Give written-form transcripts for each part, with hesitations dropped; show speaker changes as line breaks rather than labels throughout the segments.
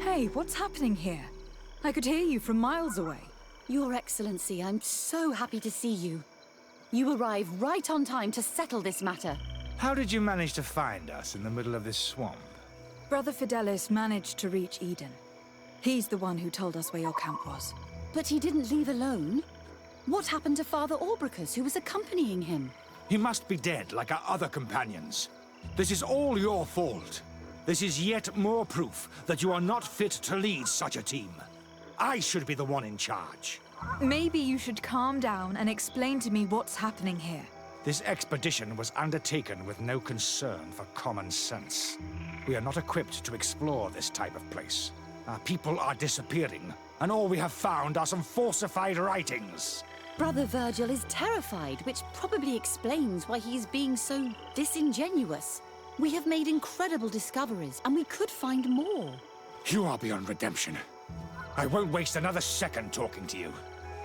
Hey, what's happening here? I could hear you from miles away.
Your Excellency, I'm so happy to see you. You arrived right on time to settle this matter.
How did you manage to find us in the middle of this swamp?
Brother Fidelis managed to reach Eden. He's the one who told us where your camp was.
But he didn't leave alone. What happened to Father Orbricus, who was accompanying him?
He must be dead like our other companions. This is all your fault. This is yet more proof that you are not fit to lead such a team. I should be the one in charge.
Maybe you should calm down and explain to me what's happening here.
This expedition was undertaken with no concern for common sense. We are not equipped to explore this type of place. Our people are disappearing, and all we have found are some falsified writings.
Brother Virgil is terrified, which probably explains why he is being so disingenuous. We have made incredible discoveries, and we could find more.
You are beyond redemption. I won't waste another second talking to you.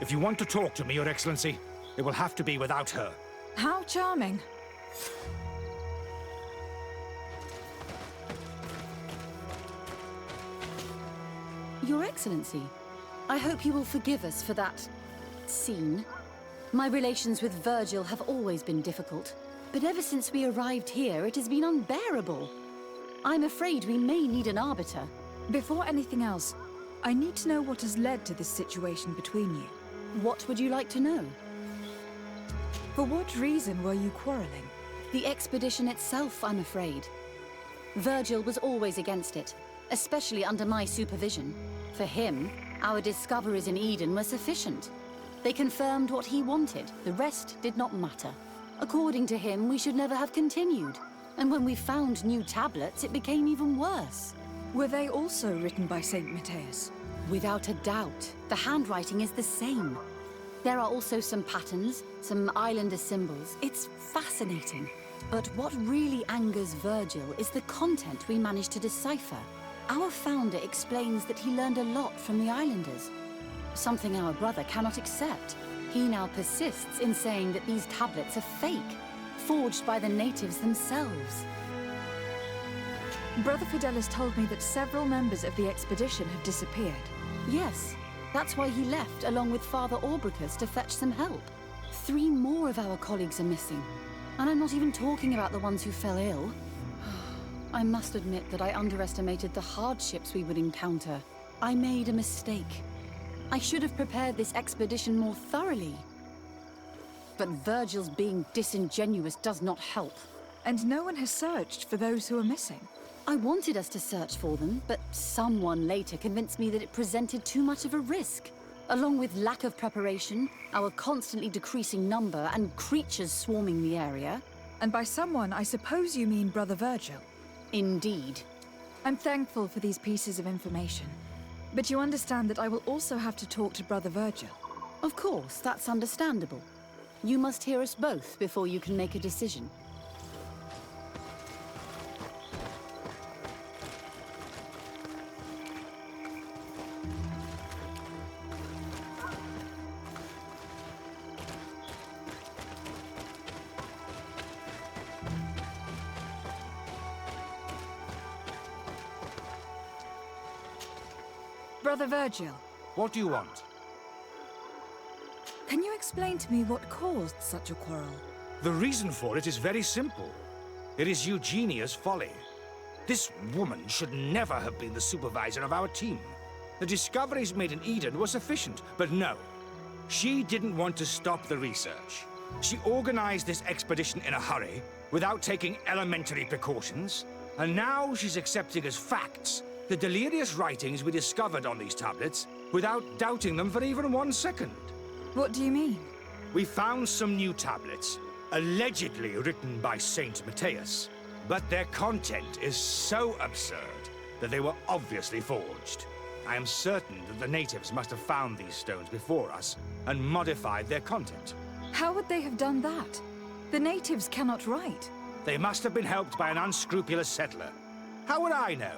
If you want to talk to me, Your Excellency, it will have to be without her.
How charming.
Your Excellency, I hope you will forgive us for that scene. My relations with Virgil have always been difficult, but ever since we arrived here, it has been unbearable. I'm afraid we may need an arbiter.
Before anything else, I need to know what has led to this situation between you.
What would you like to know?
For what reason were you quarreling?
The expedition itself, I'm afraid. Virgil was always against it, especially under my supervision. For him, our discoveries in Eden were sufficient. They confirmed what he wanted. The rest did not matter. According to him, we should never have continued. And when we found new tablets, it became even worse.
Were they also written by Saint Matthias?
Without a doubt. The handwriting is the same. There are also some patterns, some islander symbols. It's fascinating. But what really angers Virgil is the content we managed to decipher. Our founder explains that he learned a lot from the islanders. Something our brother cannot accept. He now persists in saying that these tablets are fake, forged by the natives themselves.
Brother Fidelis told me that several members of the expedition have disappeared.
Yes, that's why he left along with Father Orbricus to fetch some help. 3 more of our colleagues are missing. And I'm not even talking about the ones who fell ill. I must admit that I underestimated the hardships we would encounter. I made a mistake. I should have prepared this expedition more thoroughly. But Virgil's being disingenuous does not help.
And no one has searched for those who are missing.
I wanted us to search for them, but someone later convinced me that it presented too much of a risk. Along with lack of preparation, our constantly decreasing number, and creatures swarming the area.
And by someone, I suppose you mean Brother Virgil.
Indeed.
I'm thankful for these pieces of information. But you understand that I will also have to talk to Brother Virgil.
Of course, that's understandable. You must hear us both before you can make a decision.
Brother Virgil.
What do you want?
Can you explain to me what caused such a quarrel?
The reason for it is very simple. It is Eugenia's folly. This woman should never have been the supervisor of our team. The discoveries made in Eden were sufficient, but no. She didn't want to stop the research. She organized this expedition in a hurry, without taking elementary precautions, and now she's accepting as facts the delirious writings we discovered on these tablets, without doubting them for even 1 second.
What do you mean?
We found some new tablets, allegedly written by Saint Matthias, but their content is so absurd that they were obviously forged. I am certain that the natives must have found these stones before us and modified their content.
How would they have done that? The natives cannot write.
They must have been helped by an unscrupulous settler. How would I know?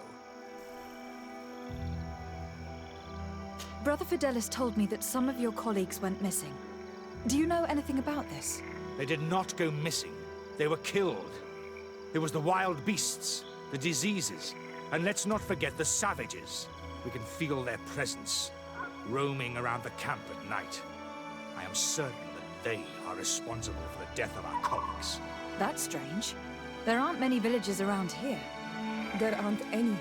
Brother Fidelis told me that some of your colleagues went missing. Do you know anything about this?
They did not go missing. They were killed. It was the wild beasts, the diseases, and let's not forget the savages. We can feel their presence, roaming around the camp at night. I am certain that they are responsible for the death of our colleagues.
That's strange. There aren't many villages around here.
There aren't any.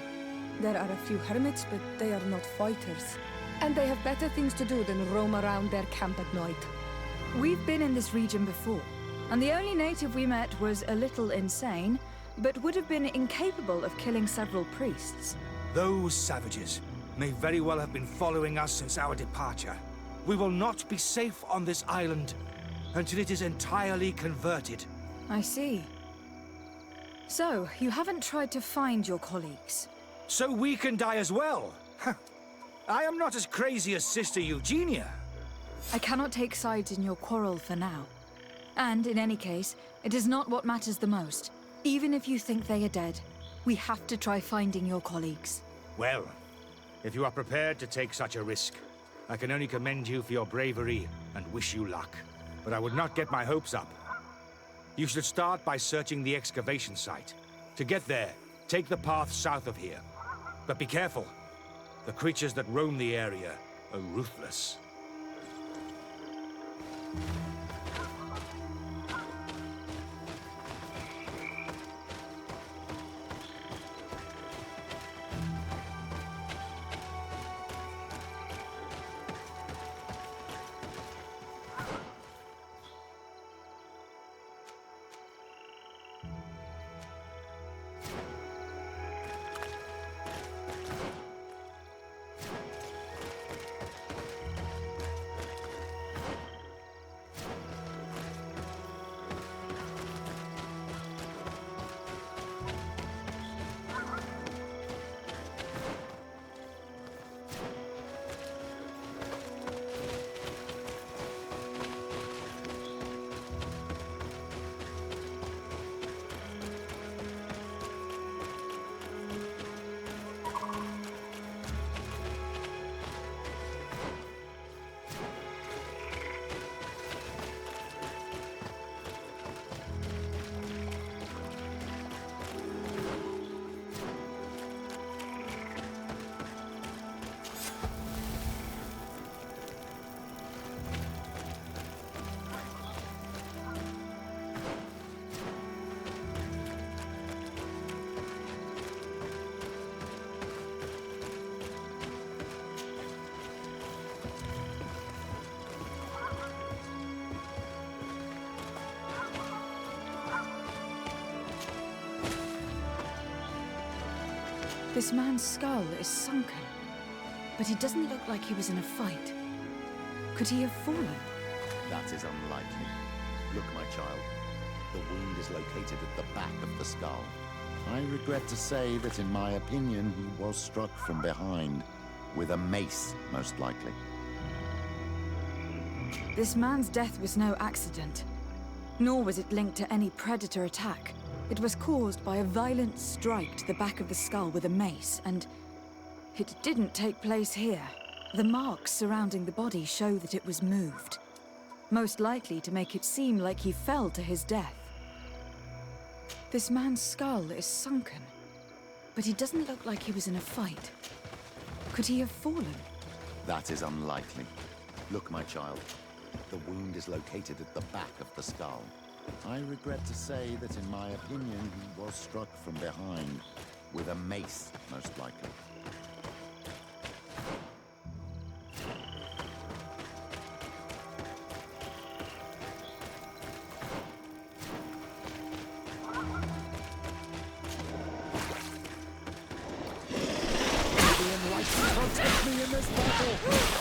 There are a few hermits, but they are not fighters. And they have better things to do than roam around their camp at night.
We've been in this region before, and the only native we met was a little insane, but would have been incapable of killing several priests.
Those savages may very well have been following us since our departure. We will not be safe on this island until it is entirely converted.
I see. So, you haven't tried to find your colleagues?
So we can die as well. I am not as crazy as Sister Eugenia.
I cannot take sides in your quarrel for now. And in any case, it is not what matters the most. Even if you think they are dead, we have to try finding your colleagues.
Well, if you are prepared to take such a risk, I can only commend you for your bravery and wish you luck. But I would not get my hopes up. You should start by searching the excavation site. To get there, take the path south of here. But be careful. The creatures that roam the area are ruthless.
This man's skull is sunken, but he doesn't look like he was in a fight. Could he have fallen?
That is unlikely. Look, my child. The wound is located at the back of the skull. I regret to say that in my opinion, he was struck from behind. With a mace, most likely.
This man's death was no accident, nor was it linked to any predator attack. It was caused by a violent strike to the back of the skull with a mace, and it didn't take place here. The marks surrounding the body show that it was moved, most likely to make it seem like he fell to his death. This man's skull is sunken, but he doesn't look like he was in a fight. Could he have fallen?
That is unlikely. Look, my child. The wound is located at the back of the skull. I regret to say that in my opinion, he was struck from behind. With a mace, most likely.
Protect me in this battle!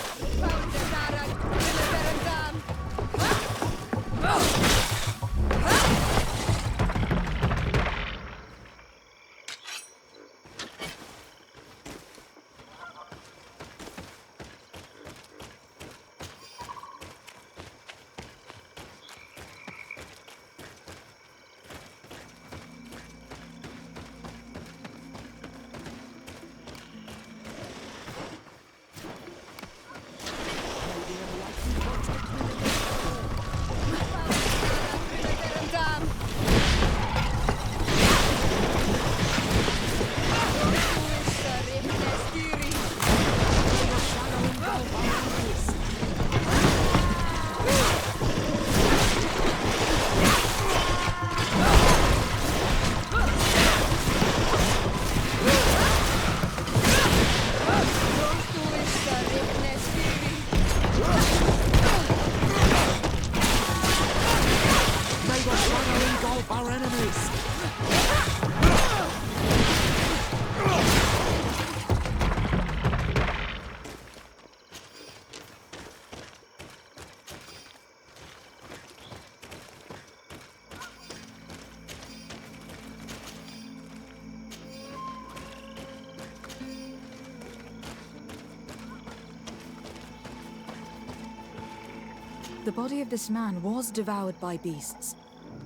The body of this man was devoured by beasts,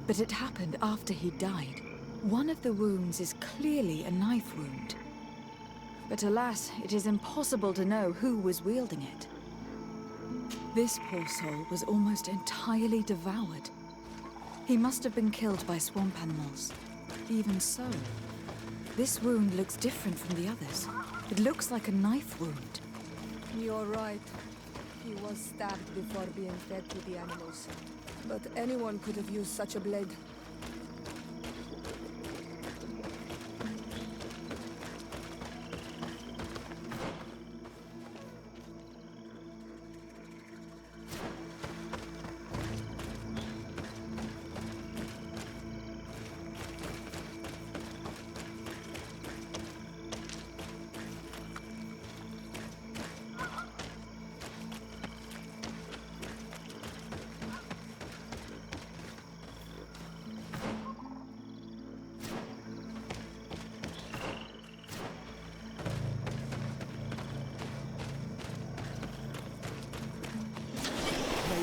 but it happened after he died. One of the wounds is clearly a knife wound. But alas, it is impossible to know who was wielding it. This poor soul was almost entirely devoured. He must have been killed by swamp animals. Even so, this wound looks different from the others. It looks like a knife wound.
You're right. He was stabbed before being fed to the animals. But anyone could have used such a blade.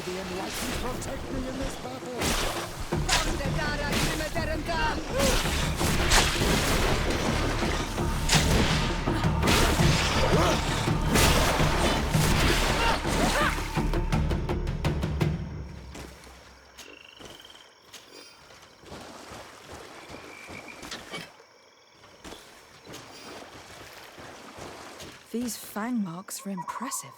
The enlightened protect me in this battle!
These fang marks are impressive.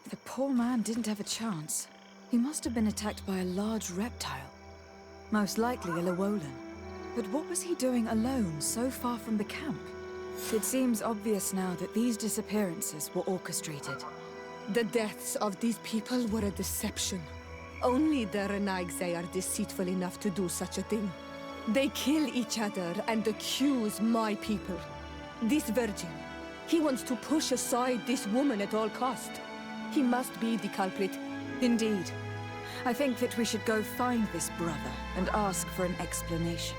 The poor man didn't have a chance. He must have been attacked by a large reptile. Most likely a Llewellyn. But what was he doing alone so far from the camp? It seems obvious now that these disappearances were orchestrated.
The deaths of these people were a deception. Only the Renaigse are deceitful enough to do such a thing. They kill each other and accuse my people. This virgin, he wants to push aside this woman at all cost. He must be the culprit.
Indeed. I think that we should go find this brother and ask for an explanation.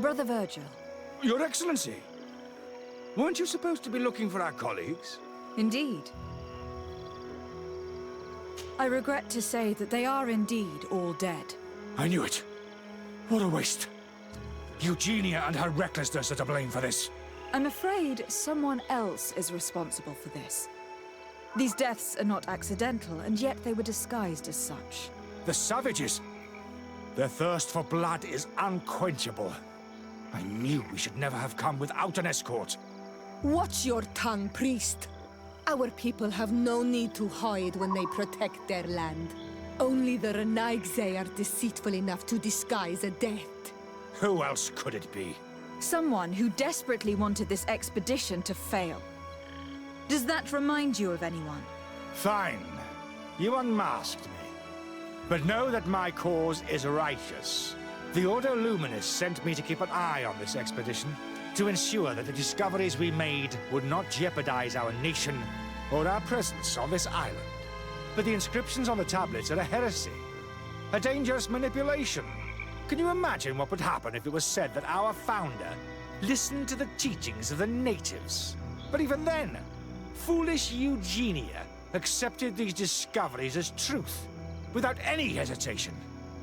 Brother Virgil.
Your Excellency! Weren't you supposed to be looking for our colleagues?
Indeed. I regret to say that they are indeed all dead.
I knew it. What a waste. Eugenia and her recklessness are to blame for this.
I'm afraid someone else is responsible for this. These deaths are not accidental, and yet they were disguised as such.
The savages! Their thirst for blood is unquenchable. I knew we should never have come without an escort.
Watch your tongue, priest. Our people have no need to hide when they protect their land. Only the Renaigse are deceitful enough to disguise a death.
Who else could it be?
Someone who desperately wanted this expedition to fail. Does that remind you of anyone?
Fine. You unmasked me. But know that my cause is righteous. The Ordo Luminis sent me to keep an eye on this expedition, to ensure that the discoveries we made would not jeopardize our nation or our presence on this island. But the inscriptions on the tablets are a heresy, a dangerous manipulation. Can you imagine what would happen if it was said that our founder listened to the teachings of the natives? But even then, foolish Eugenia accepted these discoveries as truth, without any hesitation,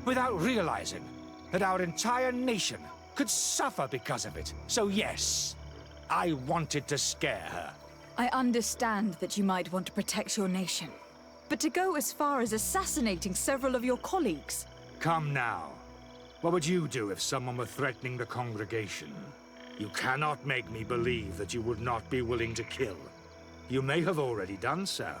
without realizing that our entire nation could suffer because of it. So yes, I wanted to scare her.
I understand that you might want to protect your nation, but to go as far as assassinating several of your colleagues...
Come now. What would you do if someone were threatening the congregation? You cannot make me believe that you would not be willing to kill. You may have already done so.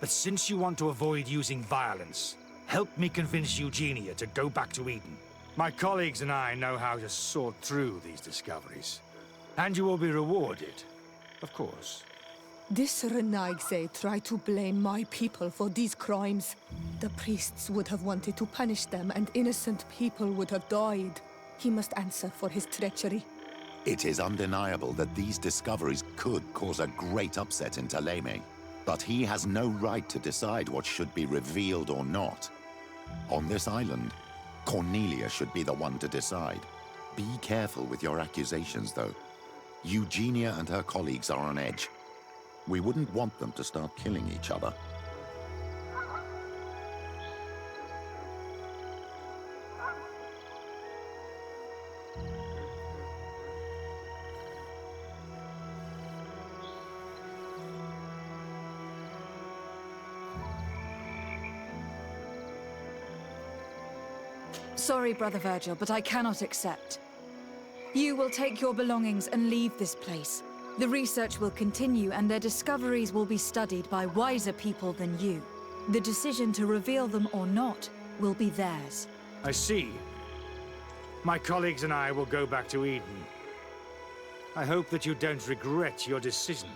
But since you want to avoid using violence, help me convince Eugenia to go back to Eden. My colleagues and I know how to sort through these discoveries. And you will be rewarded, of course.
This Renaigze tried to blame my people for these crimes. The priests would have wanted to punish them, and innocent people would have died. He must answer for his treachery.
It is undeniable that these discoveries could cause a great upset in Taleme. But he has no right to decide what should be revealed or not. On this island, Cornelia should be the one to decide. Be careful with your accusations, though. Eugenia and her colleagues are on edge. We wouldn't want them to start killing each other.
Sorry, Brother Virgil, but I cannot accept. You will take your belongings and leave this place. The research will continue, and their discoveries will be studied by wiser people than you. The decision to reveal them or not will be theirs.
I see. My colleagues and I will go back to Eden. I hope that you don't regret your decision.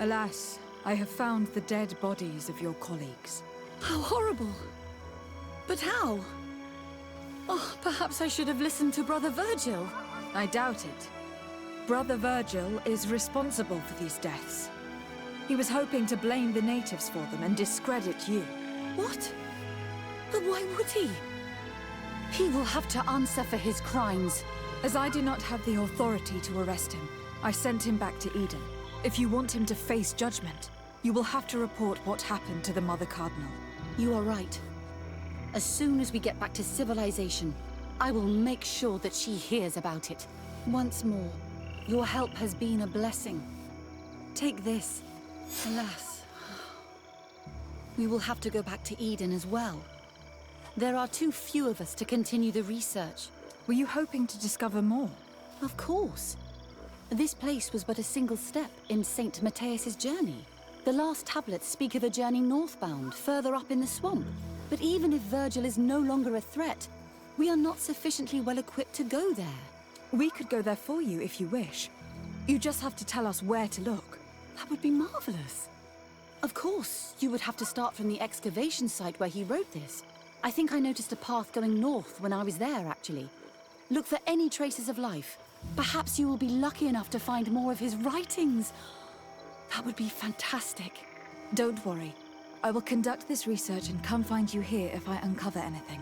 Alas, I have found the dead bodies of your colleagues.
How horrible! But how? Oh, perhaps I should have listened to Brother Virgil.
I doubt it. Brother Virgil is responsible for these deaths. He was hoping to blame the natives for them and discredit you.
What? But why would he? He will have to answer for his crimes.
As I do not have the authority to arrest him, I sent him back to Eden. If you want him to face judgment, you will have to report what happened to the Mother Cardinal.
You are right. As soon as we get back to civilization, I will make sure that she hears about it. Once more, your help has been a blessing. Take this. Alas, we will have to go back to Eden as well. There are too few of us to continue the research.
Were you hoping to discover more?
Of course. This place was but a single step in St. Matthias's journey. The last tablets speak of a journey northbound, further up in the swamp. But even if Virgil is no longer a threat, we are not sufficiently well equipped to go there.
We could go there for you if you wish. You just have to tell us where to look.
That would be marvelous. Of course, you would have to start from the excavation site where he wrote this. I think I noticed a path going north when I was there, actually. Look for any traces of life. Perhaps you will be lucky enough to find more of his writings. That would be fantastic.
Don't worry. I will conduct this research and come find you here if I uncover anything.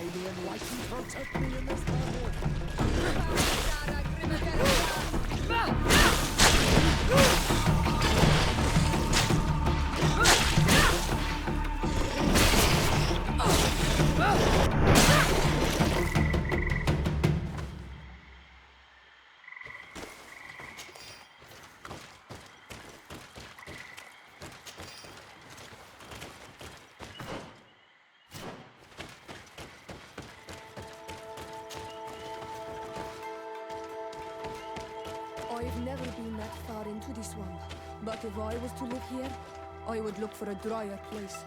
May the enlightened protect me in this battle.
I've never been that far into this swamp, but if I was to live here, I would look for a drier place.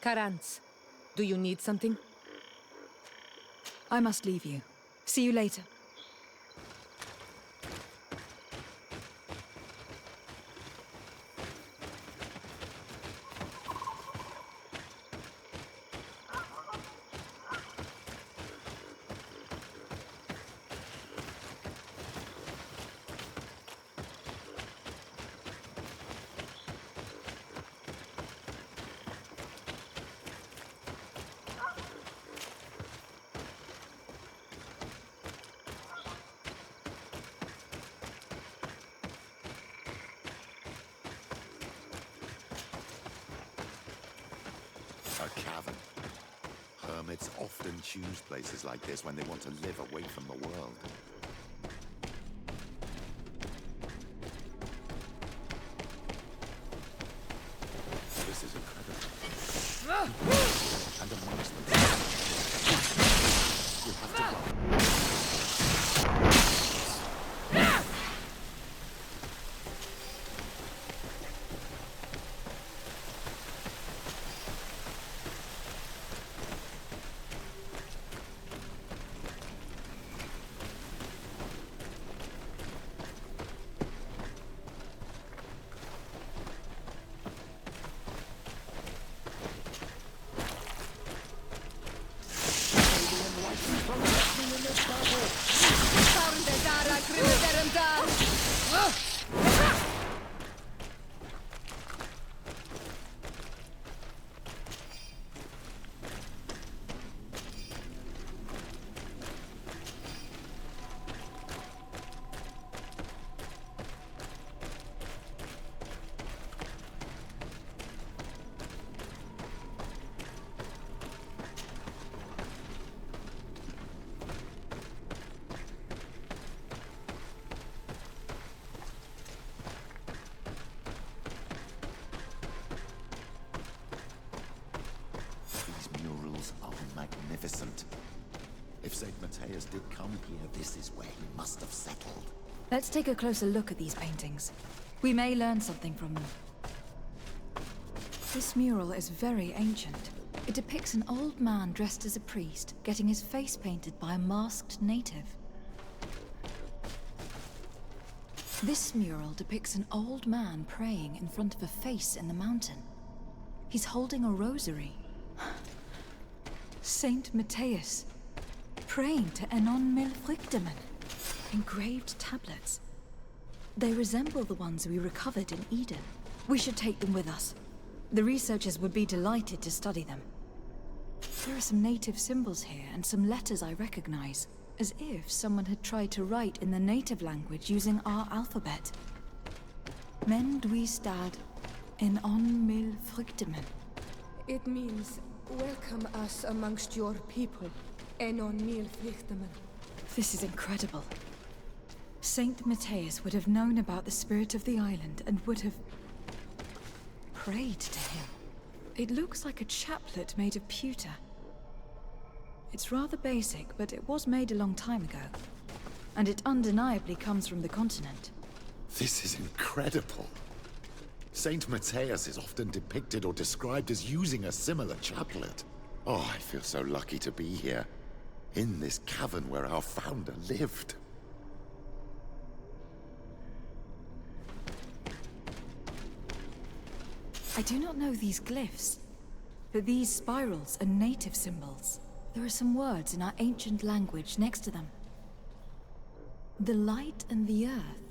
Carantz, do you need something?
I must leave you. See you later.
A cavern. Hermits often choose places like this when they want to live away from the world. This is incredible. And amongst them, you have to run. Magnificent. If St. Matthias did come here, this is where he must have settled.
Let's take a closer look at these paintings. We may learn something from them. This mural is very ancient. It depicts an old man dressed as a priest, getting his face painted by a masked native. This mural depicts an old man praying in front of a face in the mountain. He's holding a rosary. Saint Matthias, praying to Enon Mil Frichtemen. Engraved tablets. They resemble the ones we recovered in Eden. We should take them with us. The researchers would be delighted to study them. There are some native symbols here and some letters I recognize, as if someone had tried to write in the native language using our alphabet. Men dwistad Enon Mil Frichtemen.
It means, welcome us amongst your people, Enon Mil Frichtemen.
This is incredible. Saint Matthias would have known about the spirit of the island and would have prayed to him. It looks like a chaplet made of pewter. It's rather basic, but it was made a long time ago. And it undeniably comes from the continent.
This is incredible. Saint Matthias is often depicted or described as using a similar chaplet. Oh, I feel so lucky to be here, in this cavern where our founder lived.
I do not know these glyphs, but these spirals are native symbols. There are some words in our ancient language next to them. The light and the earth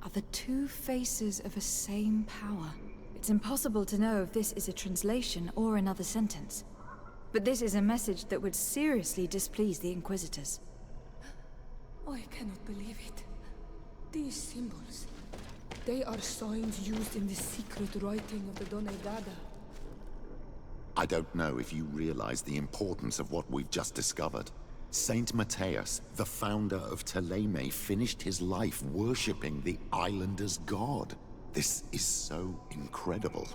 are the two faces of a same power. It's impossible to know if this is a translation or another sentence. But this is a message that would seriously displease the Inquisitors.
I cannot believe it. These symbols, they are signs used in the secret writing of the Dona Dada.
I don't know if you realize the importance of what we've just discovered. Saint Matthias, the founder of Teleme, finished his life worshipping the islanders' god. This is so incredible.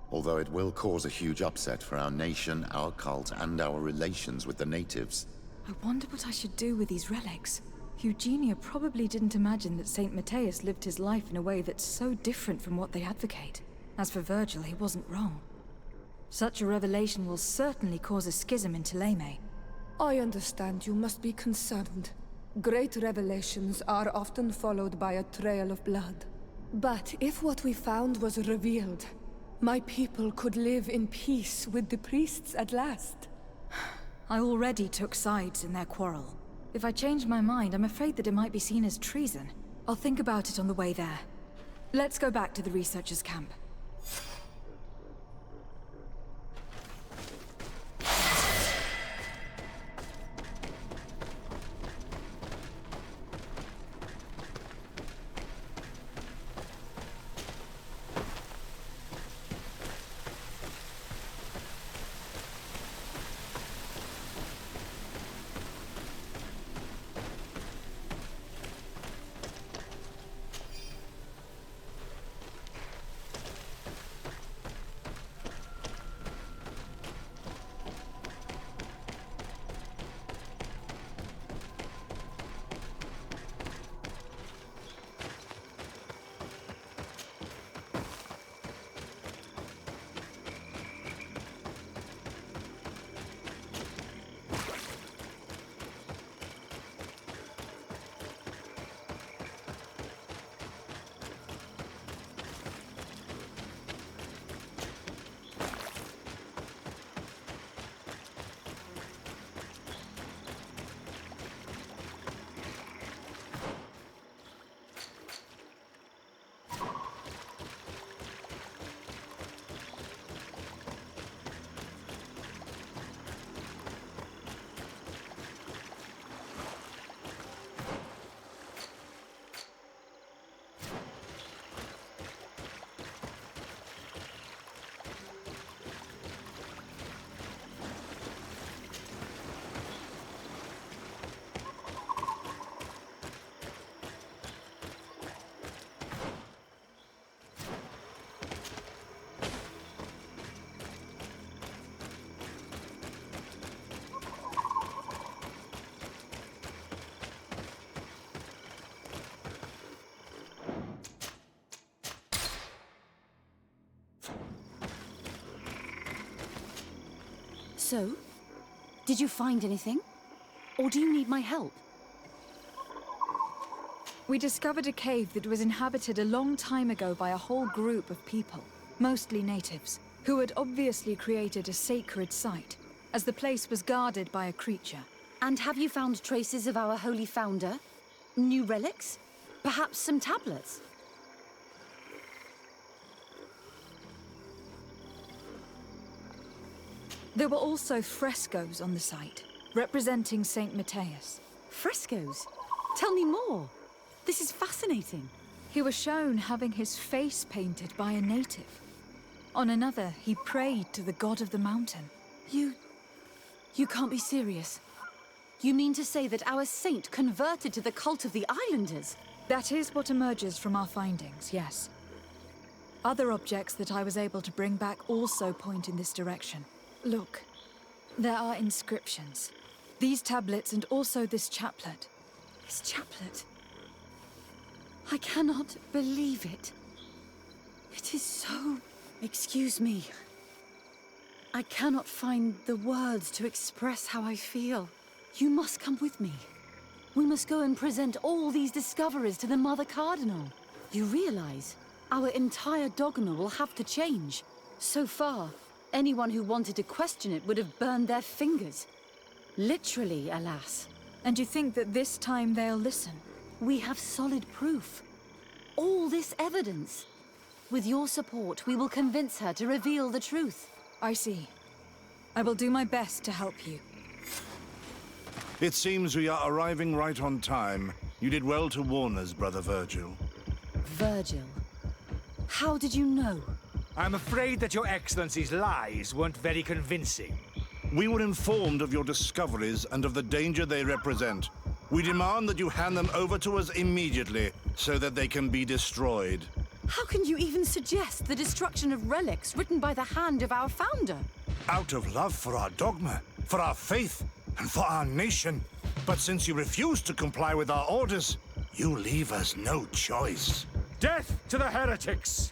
Although it will cause a huge upset for our nation, our cult, and our relations with the natives.
I wonder what I should do with these relics. Eugenia probably didn't imagine that Saint Matthias lived his life in a way that's so different from what they advocate. As for Virgil, he wasn't wrong. Such a revelation will certainly cause a schism in Thélème.
I understand you must be concerned. Great revelations are often followed by a trail of blood. But if what we found was revealed, my people could live in peace with the priests at last.
I already took sides in their quarrel. If I change my mind, I'm afraid that it might be seen as treason. I'll think about it on the way there. Let's go back to the researchers' camp.
So, did you find anything? Or do you need my help?
We discovered a cave that was inhabited a long time ago by a whole group of people, mostly natives, who had obviously created a sacred site, as the place was guarded by a creature.
And have you found traces of our holy founder? New relics? Perhaps some tablets?
There were also frescoes on the site, representing Saint Matthias.
Frescoes? Tell me more. This is fascinating.
He was shown having his face painted by a native. On another, he prayed to the god of the mountain.
You can't be serious. You mean to say that our saint converted to the cult of the islanders?
That is what emerges from our findings, yes. Other objects that I was able to bring back also point in this direction. Look, there are inscriptions. These tablets and also this chaplet.
This chaplet? I cannot believe it. It is so... Excuse me. I cannot find the words to express how I feel. You must come with me. We must go and present all these discoveries to the Mother Cardinal. You realize our entire dogma will have to change. So far, anyone who wanted to question it would have burned their fingers. Literally, alas.
And you think that this time they'll listen?
We have solid proof. All this evidence. With your support, we will convince her to reveal the truth.
I see. I will do my best to help you.
It seems we are arriving right on time. You did well to warn us, Brother Virgil.
Virgil? How did you know?
I'm afraid that Your Excellency's lies weren't very convincing.
We were informed of your discoveries and of the danger they represent. We demand that you hand them over to us immediately, so that they can be destroyed.
How can you even suggest the destruction of relics written by the hand of our founder?
Out of love for our dogma, for our faith, and for our nation. But since you refuse to comply with our orders, you leave us no choice.
Death to the heretics!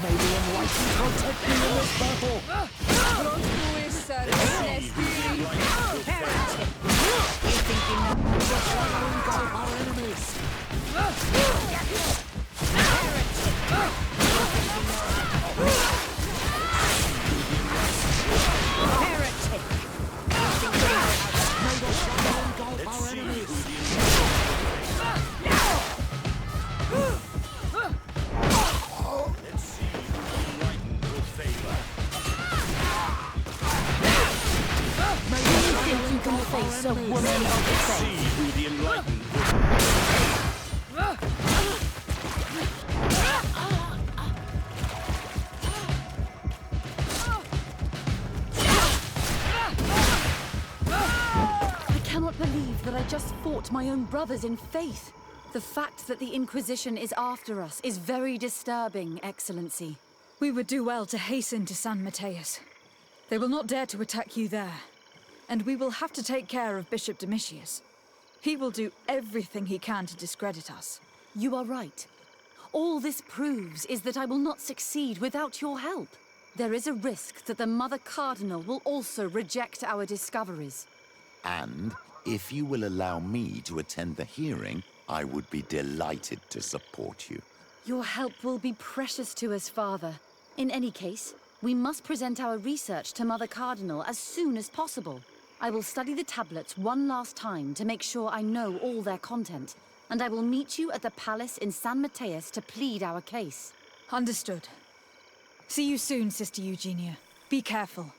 May the Enlightened protect me in this battle!
You think you know
Our enemies! Our enemies!
you can face a woman of faith?
Who the Enlightened
I cannot believe that I just fought my own brothers in faith. The fact that the Inquisition is after us is very disturbing, Excellency.
We would do well to hasten to San Mateus. They will not dare to attack you there. And we will have to take care of Bishop Domitius. He will do everything he can to discredit us.
You are right. All this proves is that I will not succeed without your help. There is a risk that the Mother Cardinal will also reject our discoveries.
And if you will allow me to attend the hearing, I would be delighted to support you.
Your help will be precious to us, Father. In any case, we must present our research to Mother Cardinal as soon as possible. I will study the tablets one last time to make sure I know all their content, and I will meet you at the palace in San Mateus to plead our case.
Understood. See you soon, Sister Eugenia. Be careful.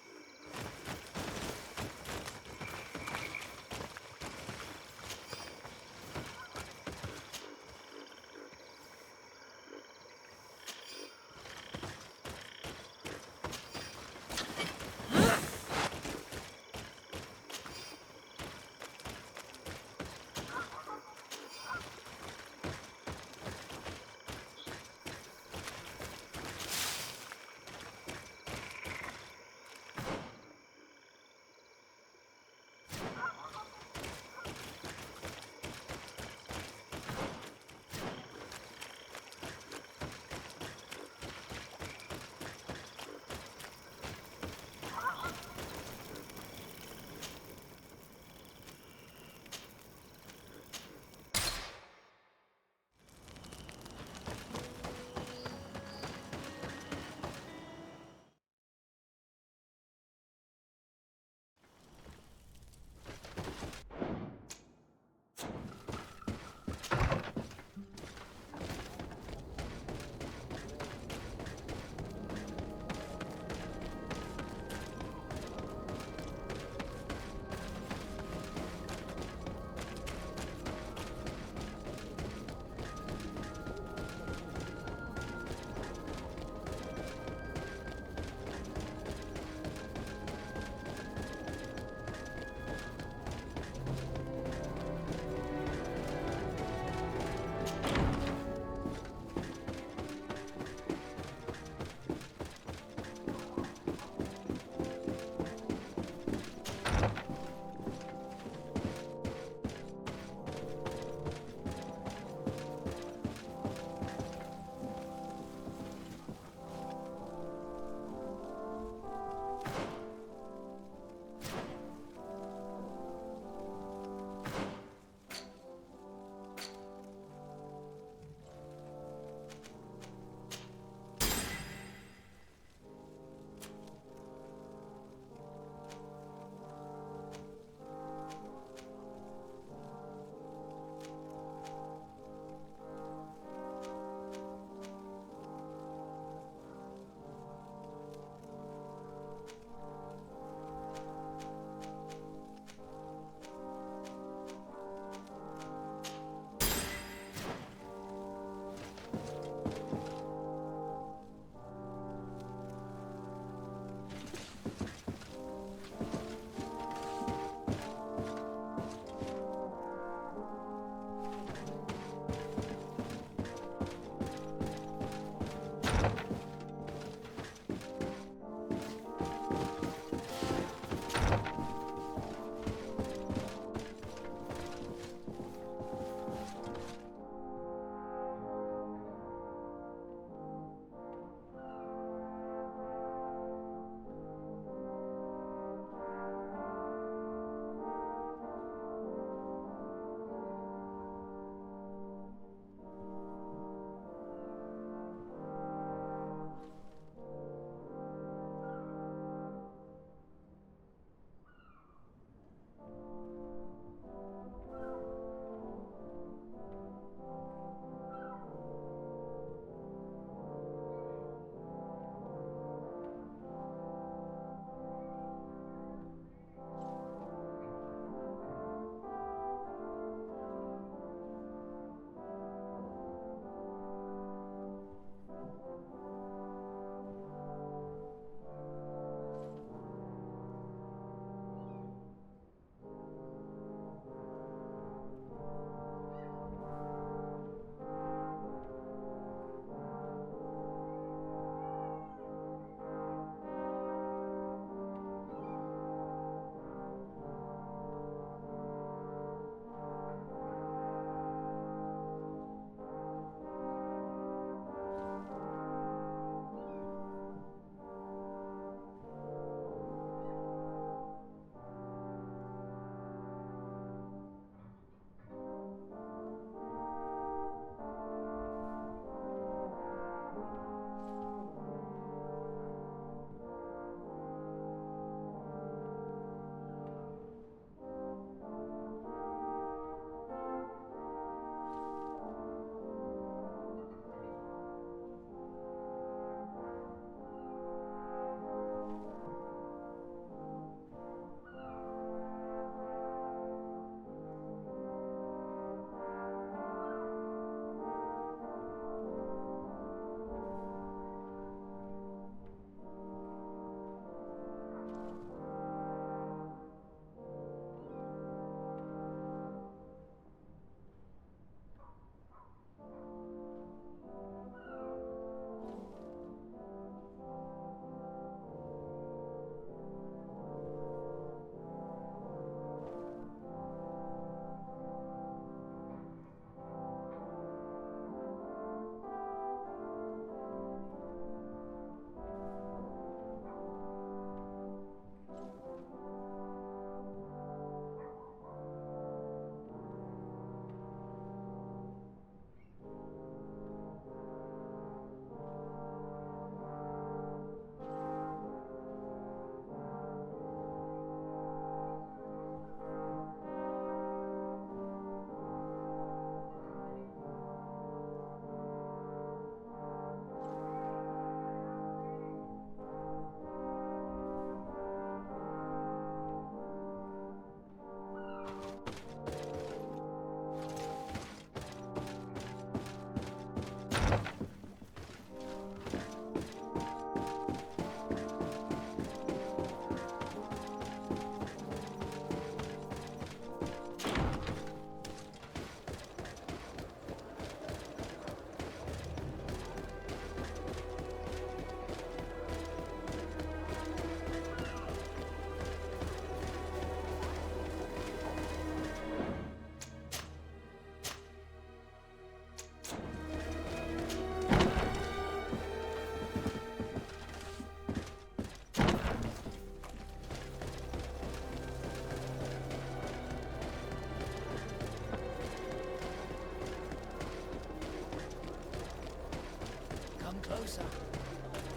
closer.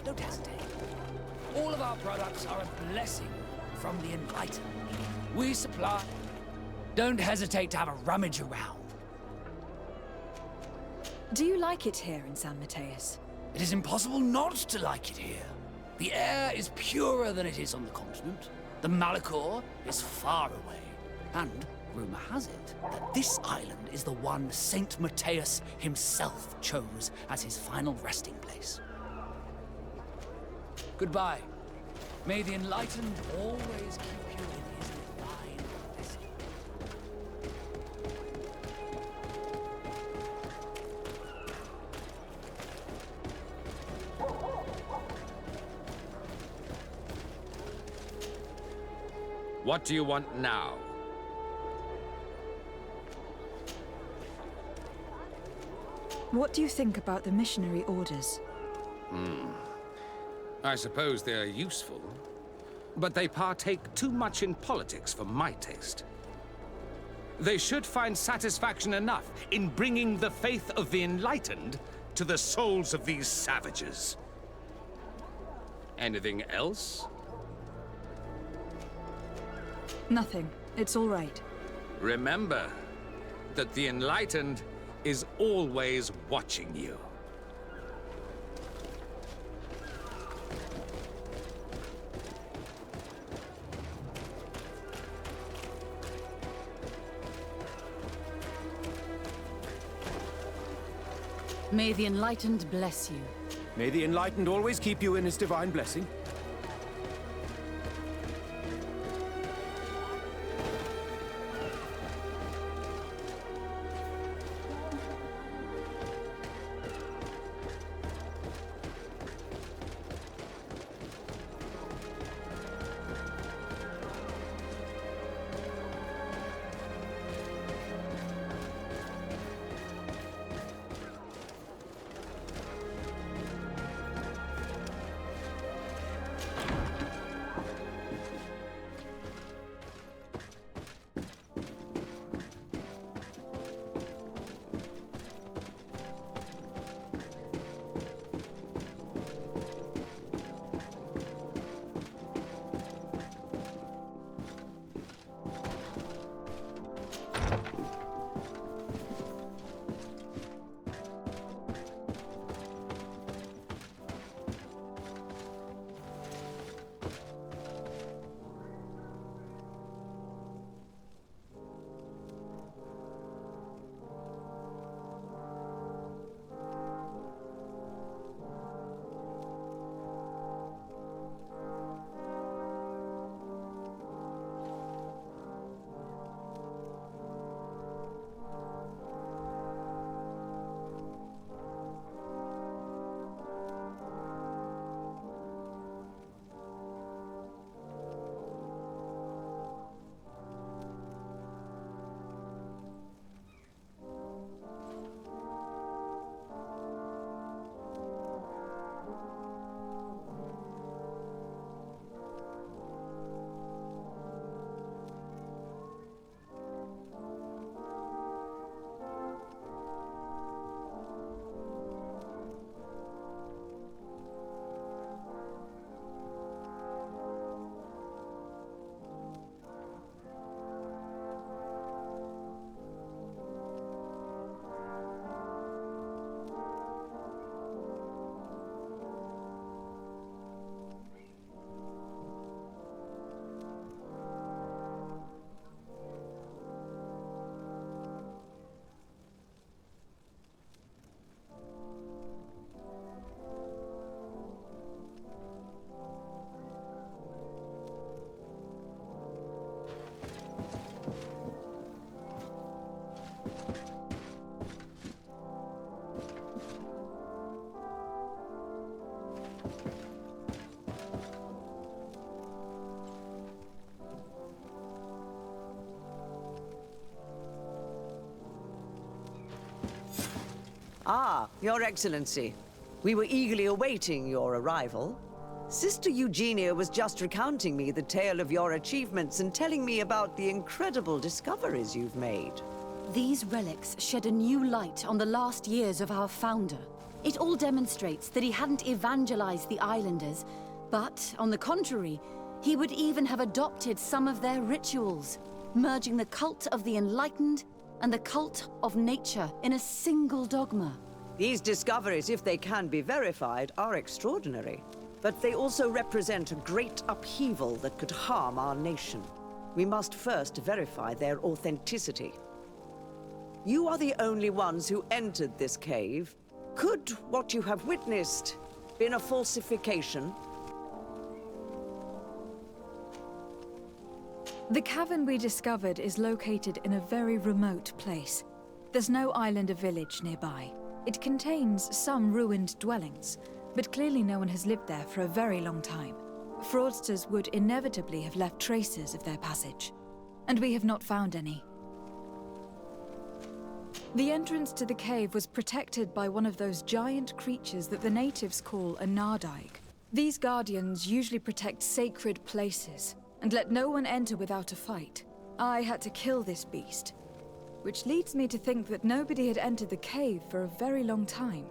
Don't hesitate. All of our products are a blessing from the Enlightened. We supply. Don't hesitate to have a rummage around.
Do you like it here in San Mateus?
It is impossible not to like it here. The air is purer than it is on the continent. The Malachor is far away. And rumor has it that this island is the one Saint Mateus himself chose as his final resting place. Goodbye. May the Enlightened always keep you in his divine blessing.
What do you want now?
What do you think about the missionary orders?
I suppose they are useful, but they partake too much in politics for my taste. They should find satisfaction enough in bringing the faith of the Enlightened to the souls of these savages. Anything else?
Nothing. It's all right.
Remember that the Enlightened is always watching you.
May the Enlightened bless you.
May the Enlightened always keep you in his divine blessing.
Ah, Your Excellency. We were eagerly awaiting your arrival. Sister Eugenia was just recounting me the tale of your achievements and telling me about the incredible discoveries you've made.
These relics shed a new light on the last years of our founder. It all demonstrates that he hadn't evangelized the islanders, but, on the contrary, he would even have adopted some of their rituals, merging the cult of the enlightened and the cult of nature in a single dogma.
These discoveries, if they can be verified, are extraordinary. But they also represent a great upheaval that could harm our nation. We must first verify their authenticity. You are the only ones who entered this cave. Could what you have witnessed been a falsification?
The cavern we discovered is located in a very remote place. There's no island or village nearby. It contains some ruined dwellings, but clearly no one has lived there for a very long time. Fraudsters would inevitably have left traces of their passage, and we have not found any. The entrance to the cave was protected by one of those giant creatures that the natives call a nardaig. These guardians usually protect sacred places, and let no one enter without a fight. I had to kill this beast, which leads me to think that nobody had entered the cave for a very long time.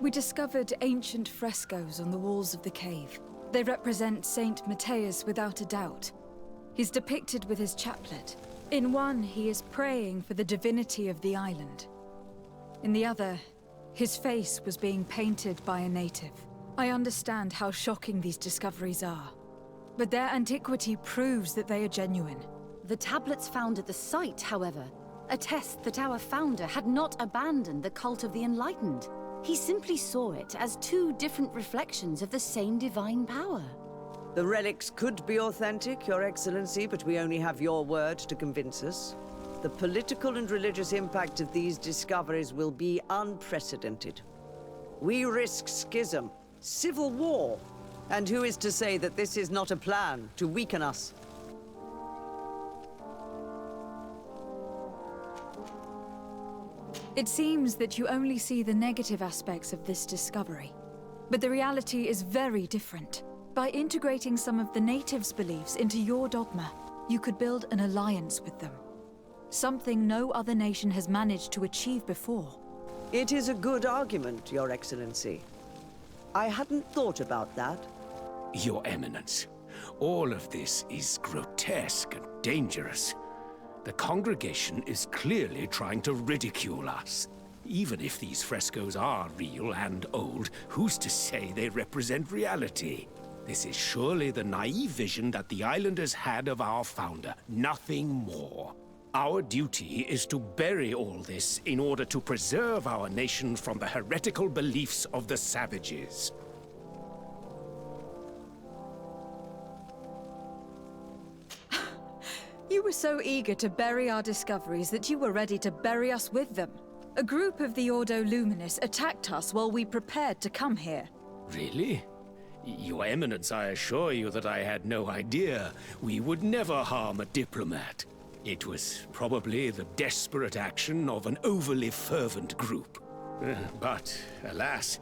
We discovered ancient frescoes on the walls of the cave. They represent Saint Matthias without a doubt. He's depicted with his chaplet. In one, he is praying for the divinity of the island. In the other, his face was being painted by a native. I understand how shocking these discoveries are, but their antiquity proves that they are genuine.
The tablets found at the site, however, attest that our founder had not abandoned the cult of the enlightened. He simply saw it as two different reflections of the same divine power.
The relics could be authentic, Your Excellency, but we only have your word to convince us. The political and religious impact of these discoveries will be unprecedented. We risk schism, civil war, and who is to say that this is not a plan to weaken us?
It seems that you only see the negative aspects of this discovery, but the reality is very different. By integrating some of the natives' beliefs into your dogma, you could build an alliance with them. Something no other nation has managed to achieve before.
It is a good argument, Your Excellency. I hadn't thought about that.
Your Eminence, all of this is grotesque and dangerous. The congregation is clearly trying to ridicule us. Even if these frescoes are real and old, who's to say they represent reality? This is surely the naive vision that the islanders had of our founder, nothing more. Our duty is to bury all this in order to preserve our nation from the heretical beliefs of the savages.
You were so eager to bury our discoveries that you were ready to bury us with them. A group of the Ordo Luminous attacked us while we prepared to come here.
Really? Your Eminence, I assure you that I had no idea. We would never harm a diplomat. It was probably the desperate action of an overly fervent group. But, alas,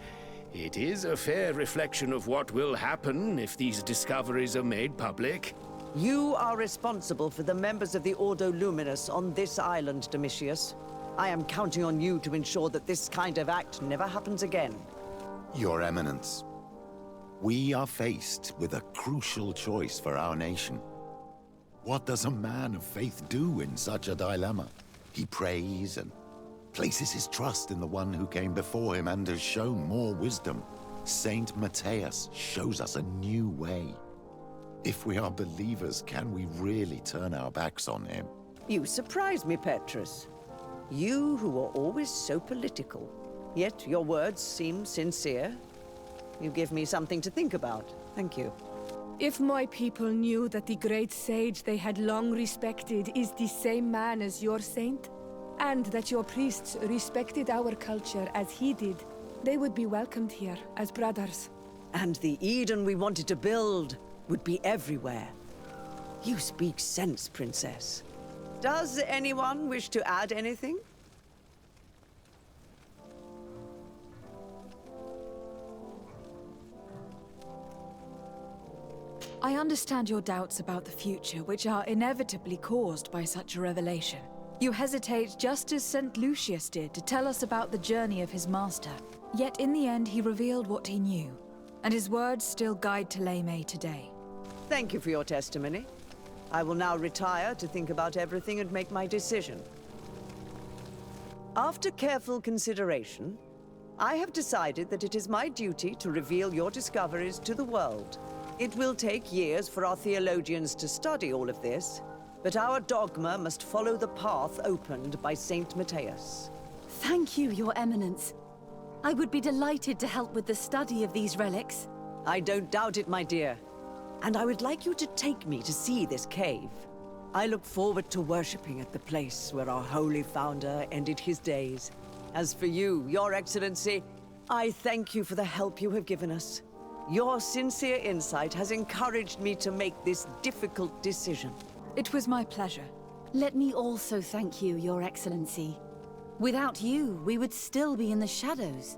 it is a fair reflection of what will happen if these discoveries are made public.
You are responsible for the members of the Ordo Luminous on this island, Domitius. I am counting on you to ensure that this kind of act never happens again.
Your Eminence, we are faced with a crucial choice for our nation. What does a man of faith do in such a dilemma? He prays and places his trust in the one who came before him and has shown more wisdom. Saint Matthias shows us a new way. If we are believers, can we really turn our backs on him?
You surprise me, Petrus. You who are always so political, yet your words seem sincere. You give me something to think about. Thank you.
If my people knew that the great sage they had long respected is the same man as your saint, and that your priests respected our culture as he did, they would be welcomed here as brothers.
And the Eden we wanted to build would be everywhere. You speak sense, Princess. Does anyone wish to add anything?
I understand your doubts about the future, which are inevitably caused by such a revelation. You hesitate just as St. Lucius did to tell us about the journey of his master. Yet in the end, he revealed what he knew, and his words still guide Thélème today.
Thank you for your testimony. I will now retire to think about everything and make my decision. After careful consideration, I have decided that it is my duty to reveal your discoveries to the world. It will take years for our theologians to study all of this, but our dogma must follow the path opened by Saint Matthias.
Thank you, Your Eminence. I would be delighted to help with the study of these relics.
I don't doubt it, my dear. And I would like you to take me to see this cave. I look forward to worshipping at the place where our holy founder ended his days. As for you, Your Excellency, I thank you for the help you have given us. Your sincere insight has encouraged me to make this difficult decision.
It was my pleasure.
Let me also thank you, Your Excellency. Without you, we would still be in the shadows.